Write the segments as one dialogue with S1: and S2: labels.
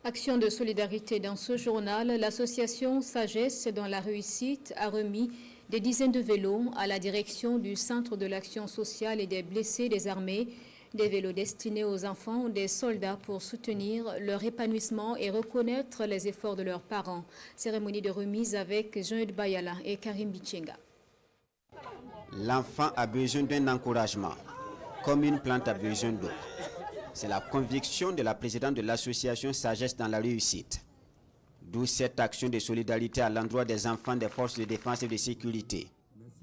S1: Action de solidarité dans ce journal, l'association Sagesse dans la réussite a remis des dizaines de vélos à la direction du Centre de l'action sociale et des blessés des armées, des vélos destinés aux enfants des soldats pour soutenir leur épanouissement et reconnaître les efforts de leurs parents. Cérémonie de remise avec Jean-Eudes Bayala et Karim Bichenga.
S2: L'enfant a besoin d'un encouragement, comme une plante a besoin d'eau. C'est la conviction de la présidente de l'association Sagesse dans la réussite. D'où cette action de solidarité à l'endroit des enfants des forces de défense et de sécurité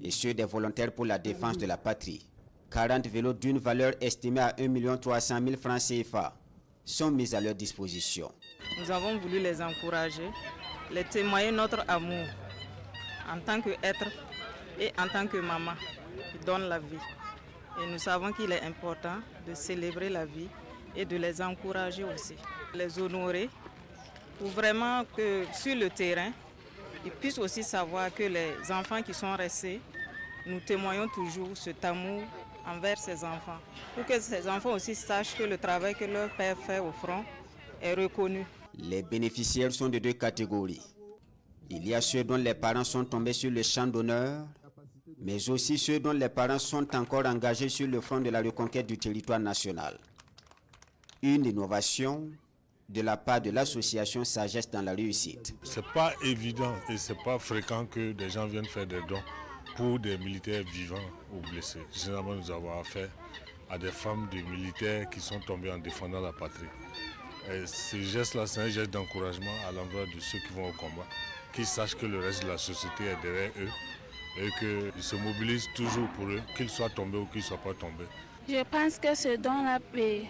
S2: et ceux des volontaires pour la défense de la patrie. 40 vélos d'une valeur estimée à 1 300 000 francs CFA sont mis à leur disposition.
S3: Nous avons voulu les encourager, les témoigner notre amour en tant qu'être et en tant que maman qui donne la vie. Et nous savons qu'il est important de célébrer la vie et de les encourager aussi, les honorer pour vraiment que sur le terrain, ils puissent aussi savoir que les enfants qui sont restés, nous témoignons toujours cet amour envers ces enfants. Pour que ces enfants aussi sachent que le travail que leur père fait au front est reconnu.
S2: Les bénéficiaires sont de deux catégories. Il y a ceux dont les parents sont tombés sur le champ d'honneur, mais aussi ceux dont les parents sont encore engagés sur le front de la reconquête du territoire national. Une innovation de la part de l'association Sagesse dans la réussite.
S4: C'est pas évident et c'est pas fréquent que des gens viennent faire des dons pour des militaires vivants ou blessés. Généralement, nous avons affaire à des femmes de militaires qui sont tombées en défendant la patrie. Et ce geste-là, c'est un geste d'encouragement à l'endroit de ceux qui vont au combat, qu'ils sachent que le reste de la société est derrière eux et qu'ils se mobilisent toujours pour eux, qu'ils soient tombés ou qu'ils ne soient pas tombés.
S5: Je pense que ce don-là peut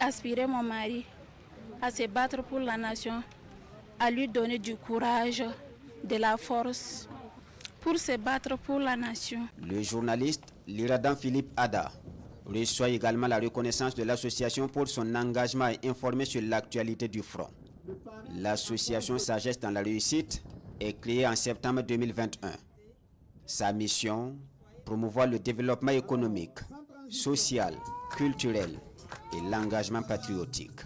S5: aspirer mon mari à se battre pour la nation, à lui donner du courage, de la force pour se battre pour la nation.
S2: Le journaliste l'Iradan Philippe Ada reçoit également la reconnaissance de l'association pour son engagement à informer sur l'actualité du front. L'association Sagesse dans la réussite est créée en septembre 2021. Sa mission, promouvoir le développement économique, social, culturel et l'engagement patriotique.